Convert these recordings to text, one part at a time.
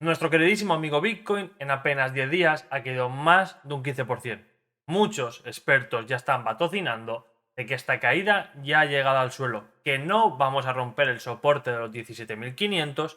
Nuestro queridísimo amigo Bitcoin en apenas 10 días ha caído más de un 15%. Muchos expertos ya están vaticinando de que esta caída ya ha llegado al suelo, que no vamos a romper el soporte de los 17.500,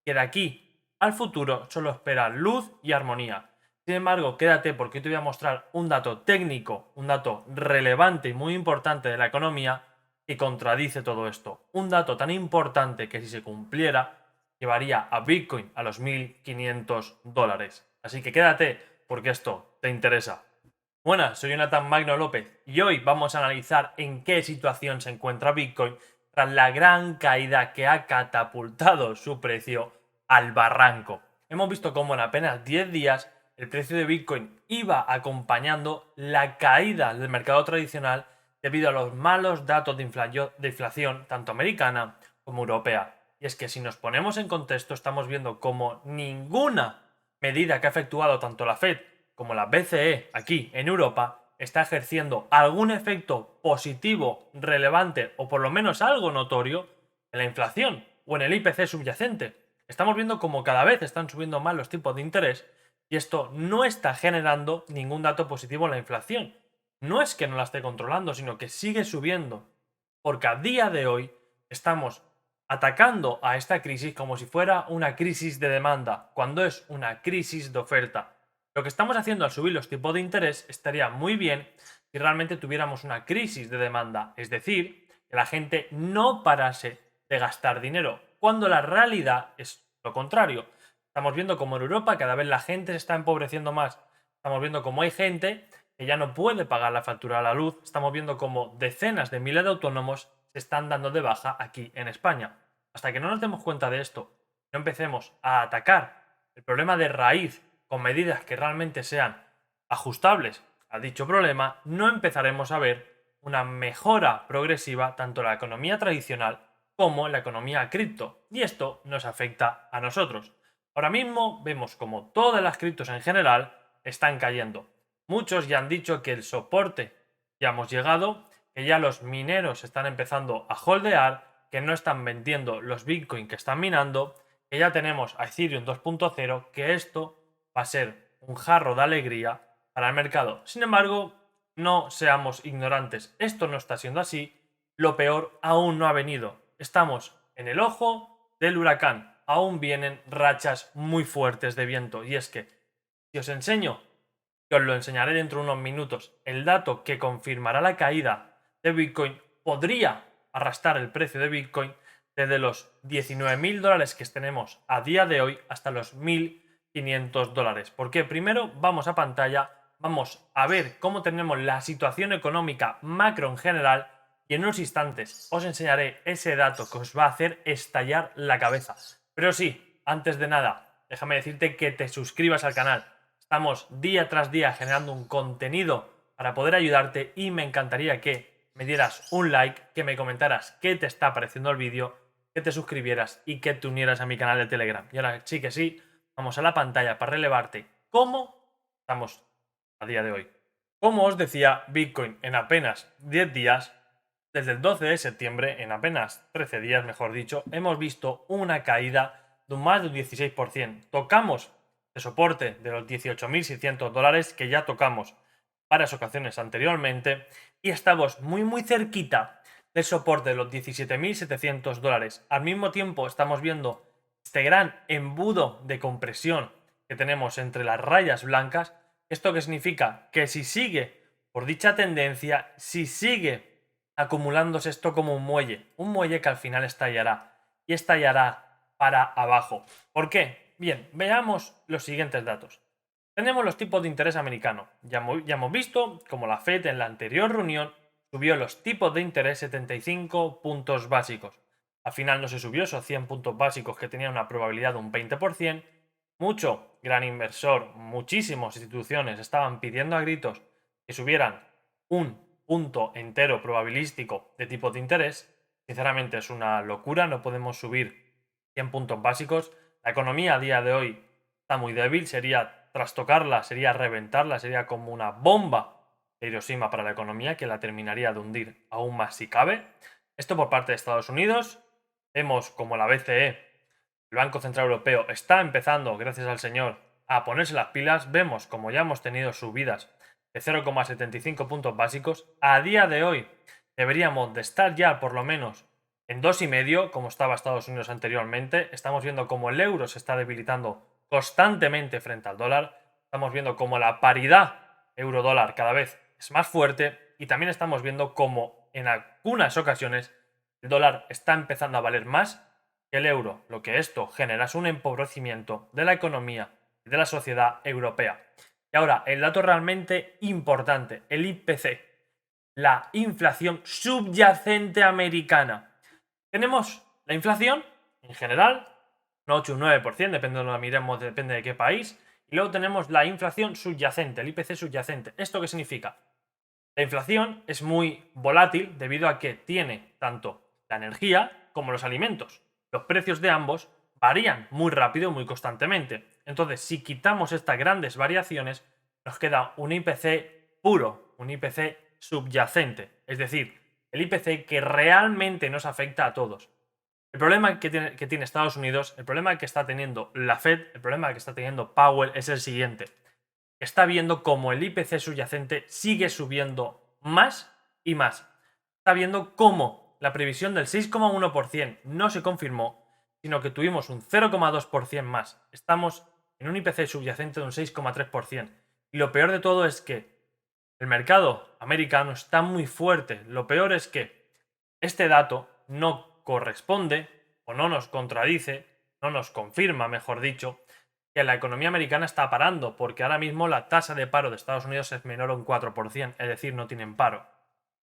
que de aquí al futuro solo espera luz y armonía. Sin embargo, quédate porque hoy te voy a mostrar un dato técnico, un dato relevante y muy importante de la economía que contradice todo esto. Un dato tan importante que si se cumpliera llevaría a Bitcoin a los $1.500. Así que quédate porque esto te interesa. Buenas, soy Jonathan Magno López y hoy vamos a analizar en qué situación se encuentra Bitcoin tras la gran caída que ha catapultado su precio al barranco. Hemos visto cómo en apenas 10 días el precio de Bitcoin iba acompañando la caída del mercado tradicional debido a los malos datos de inflación tanto americana como europea. Y es que si nos ponemos en contexto estamos viendo como ninguna medida que ha efectuado tanto la Fed como la BCE aquí en Europa está ejerciendo algún efecto positivo, relevante o por lo menos algo notorio en la inflación o en el IPC subyacente. Estamos viendo como cada vez están subiendo más los tipos de interés y esto no está generando ningún dato positivo en la inflación. No es que no la esté controlando, sino que sigue subiendo. Porque a día de hoy estamos atacando a esta crisis como si fuera una crisis de demanda, cuando es una crisis de oferta. Lo que estamos haciendo al subir los tipos de interés estaría muy bien si realmente tuviéramos una crisis de demanda, es decir, que la gente no parase de gastar dinero, cuando la realidad es lo contrario. Estamos viendo como en Europa cada vez la gente se está empobreciendo más. Estamos viendo como hay gente que ya no puede pagar la factura de la luz. Estamos viendo como decenas de miles de autónomos se están dando de baja aquí en España. Hasta que no nos demos cuenta de esto, no empecemos a atacar el problema de raíz con medidas que realmente sean ajustables a dicho problema, no empezaremos a ver una mejora progresiva tanto en la economía tradicional como en la economía cripto. Y esto nos afecta a nosotros. Ahora mismo vemos como todas las criptos en general están cayendo. Muchos ya han dicho que el soporte ya hemos llegado, que ya los mineros están empezando a holdear, que no están vendiendo los Bitcoin que están minando, que ya tenemos a Ethereum 2.0, que esto va a ser un jarro de alegría para el mercado. Sin embargo, no seamos ignorantes, esto no está siendo así, lo peor aún no ha venido. Estamos en el ojo del huracán, aún vienen rachas muy fuertes de viento y es que si os enseño, que os lo enseñaré dentro de unos minutos, el dato que confirmará la caída de Bitcoin podría arrastrar el precio de Bitcoin desde los $19.000 que tenemos a día de hoy hasta los $1.500. Porque primero vamos a pantalla, vamos a ver cómo tenemos la situación económica macro en general y en unos instantes os enseñaré ese dato que os va a hacer estallar la cabeza. Pero sí, antes de nada, déjame decirte que te suscribas al canal. Estamos día tras día generando un contenido para poder ayudarte y me encantaría que me dieras un like, que me comentaras qué te está pareciendo el vídeo, que te suscribieras y que te unieras a mi canal de Telegram. Y ahora sí que sí, vamos a la pantalla para relevarte cómo estamos a día de hoy. Como os decía, Bitcoin en apenas 10 días, desde el 12 de septiembre, en apenas 13 días mejor dicho, hemos visto una caída de más de un 16%. Tocamos de soporte de los $18.600 que ya tocamos varias ocasiones anteriormente y estamos muy cerquita del soporte de los $17.700. Al mismo tiempo estamos viendo este gran embudo de compresión que tenemos entre las rayas blancas. ¿Esto qué significa? Que si sigue por dicha tendencia, si sigue acumulándose esto como un muelle que al final estallará y estallará para abajo. ¿Por qué? Bien, veamos los siguientes datos. Tenemos los tipos de interés americano. Ya hemos visto como la Fed en la anterior reunión subió los tipos de interés 75 puntos básicos. Al final no se subió esos 100 puntos básicos que tenían una probabilidad de un 20%. Mucho gran inversor, muchísimas instituciones estaban pidiendo a gritos que subieran un punto entero probabilístico de tipos de interés. Sinceramente es una locura, no podemos subir 100 puntos básicos. La economía a día de hoy está muy débil, sería trastocarla, sería reventarla, sería como una bomba de Hiroshima para la economía que la terminaría de hundir aún más si cabe. Esto por parte de Estados Unidos. Vemos como la BCE El Banco Central Europeo está empezando, gracias al señor, a ponerse las pilas. Vemos como ya hemos tenido subidas de 0,75 puntos básicos. A día de hoy deberíamos de estar ya por lo menos en 2,5, como estaba Estados Unidos anteriormente. Estamos viendo cómo el euro se está debilitando constantemente frente al dólar. Estamos viendo cómo la paridad euro-dólar cada vez es más fuerte y también estamos viendo cómo en algunas ocasiones el dólar está empezando a valer más que el euro. Lo que esto genera es un empobrecimiento de la economía y de la sociedad europea. Y ahora, el dato realmente importante, el IPC, la inflación subyacente americana. Tenemos la inflación, en general, un 8 o un 9%, depende de lo que miremos, depende de qué país. Y luego tenemos la inflación subyacente, el IPC subyacente. ¿Esto qué significa? La inflación es muy volátil debido a que tiene tanto la energía como los alimentos. Los precios de ambos varían muy rápido, muy constantemente. Entonces, si quitamos estas grandes variaciones, nos queda un IPC puro, un IPC subyacente. Es decir, el IPC que realmente nos afecta a todos. El problema que tiene Estados Unidos, el problema que está teniendo la Fed, el problema que está teniendo Powell es el siguiente. Está viendo cómo el IPC subyacente sigue subiendo más y más. Está viendo cómo la previsión del 6,1% no se confirmó, sino que tuvimos un 0,2% más. Estamos en un IPC subyacente de un 6,3%. Y lo peor de todo es que el mercado americano está muy fuerte. Lo peor es que este dato no corresponde o no nos contradice, no nos confirma, mejor dicho, que la economía americana está parando, porque ahora mismo la tasa de paro de Estados Unidos es menor a un 4%, es decir, no tienen paro.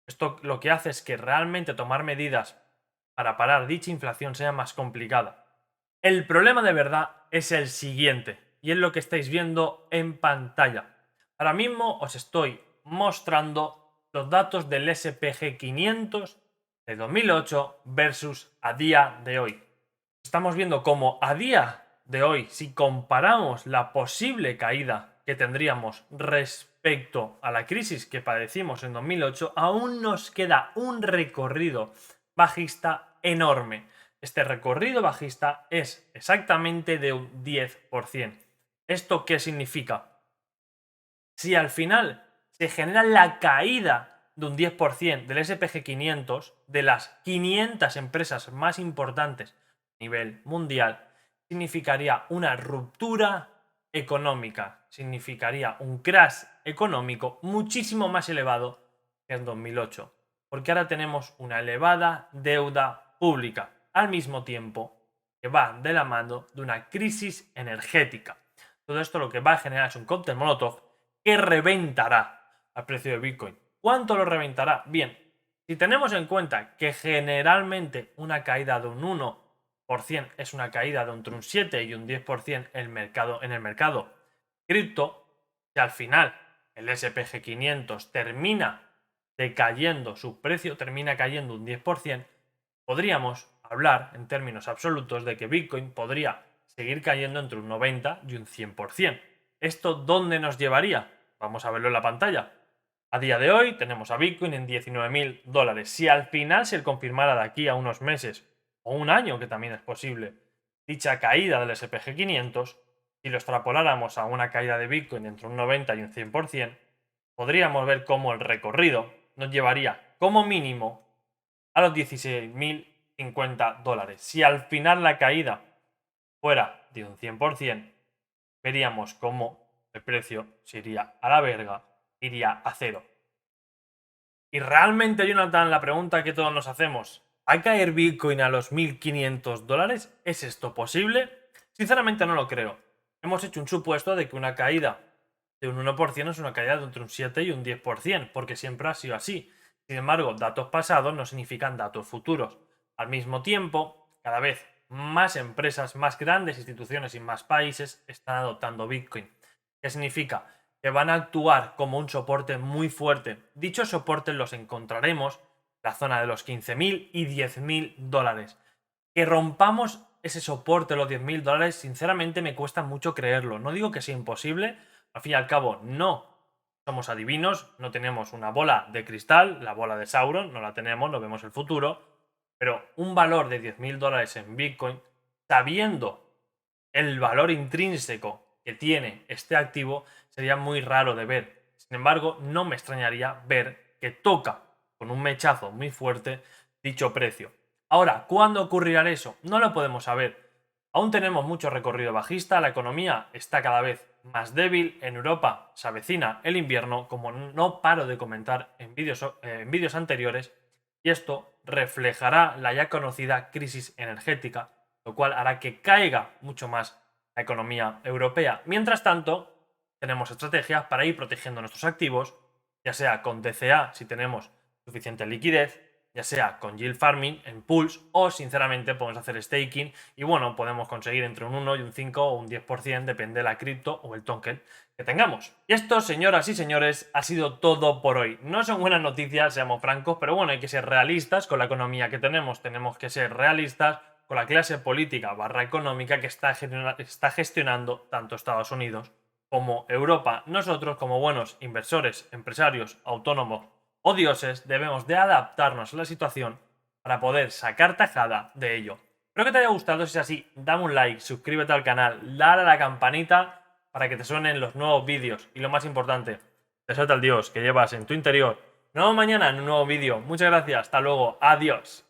Esto lo que hace es que realmente tomar medidas para parar dicha inflación sea más complicada. El problema de verdad es el siguiente, y es lo que estáis viendo en pantalla. Ahora mismo os estoy mostrando los datos del S&P 500 de 2008 versus a día de hoy. Estamos viendo cómo a día de hoy, si comparamos la posible caída que tendríamos respecto a la crisis que padecimos en 2008, aún nos queda un recorrido bajista enorme. Este recorrido bajista es exactamente de un 10%. ¿Esto qué significa? Si al final se genera la caída de un 10% del S&P 500, de las 500 empresas más importantes a nivel mundial, significaría una ruptura económica, significaría un crash económico muchísimo más elevado que en 2008, porque ahora tenemos una elevada deuda pública, al mismo tiempo que va de la mano de una crisis energética. Todo esto lo que va a generar es un cóctel Molotov que reventará al precio de Bitcoin. ¿Cuánto lo reventará? Bien, si tenemos en cuenta que generalmente una caída de un 1% es una caída de entre un 7 y un 10% en el mercado cripto, si al final el S&P 500 termina decayendo, su precio termina cayendo un 10%, podríamos hablar en términos absolutos de que Bitcoin podría seguir cayendo entre un 90 y un 100%. ¿Esto dónde nos llevaría? Vamos a verlo en la pantalla. A día de hoy tenemos a Bitcoin en $19.000. Si al final se confirmara de aquí a unos meses o un año, que también es posible, dicha caída del S&P 500, si lo extrapoláramos a una caída de Bitcoin entre un 90 y un 100%, podríamos ver cómo el recorrido nos llevaría como mínimo a los $16.050. Si al final la caída fuera de un 100%, veríamos cómo el precio se iría a la verga, iría a cero. Y realmente, Jonathan, la pregunta que todos nos hacemos, ¿va a caer Bitcoin a los $1.500? ¿Es esto posible? Sinceramente no lo creo. Hemos hecho un supuesto de que una caída de un 1% es una caída de entre un 7 y un 10%, porque siempre ha sido así. Sin embargo, datos pasados no significan datos futuros. Al mismo tiempo, cada vez más empresas, más grandes instituciones y más países están adoptando Bitcoin. ¿Qué significa? Que van a actuar como un soporte muy fuerte. Dichos soportes los encontraremos en la zona de los $15.000 y $10.000. Que rompamos ese soporte, los $10.000, sinceramente me cuesta mucho creerlo. No digo que sea imposible, al fin y al cabo no somos adivinos, no tenemos una bola de cristal, la bola de Sauron, no la tenemos, no vemos el futuro, pero un valor de $10.000 en Bitcoin sabiendo el valor intrínseco que tiene este activo, sería muy raro de ver. Sin embargo, no me extrañaría ver que toca con un mechazo muy fuerte dicho precio. Ahora, ¿cuándo ocurrirá eso? No lo podemos saber. Aún tenemos mucho recorrido bajista, la economía está cada vez más débil, en Europa se avecina el invierno, como no paro de comentar en vídeos anteriores, y esto reflejará la ya conocida crisis energética, lo cual hará que caiga mucho más la economía europea. Mientras tanto, tenemos estrategias para ir protegiendo nuestros activos, ya sea con DCA si tenemos suficiente liquidez, ya sea con yield farming en pools, o sinceramente podemos hacer staking y bueno, podemos conseguir entre un 1 y un 5 o un 10%, depende de la cripto o el token que tengamos. Y esto, señoras y señores, ha sido todo por hoy. No son buenas noticias, seamos francos, pero bueno, hay que ser realistas con la economía que tenemos que ser realistas con la clase política / económica que está gestionando tanto Estados Unidos como Europa. Nosotros, como buenos inversores, empresarios, autónomos o dioses, debemos de adaptarnos a la situación para poder sacar tajada de ello. Espero que te haya gustado. Si es así, dame un like, suscríbete al canal, dale a la campanita para que te suenen los nuevos vídeos. Y lo más importante, deseo al Dios que llevas en tu interior. Nos vemos mañana en un nuevo vídeo. Muchas gracias, hasta luego, adiós.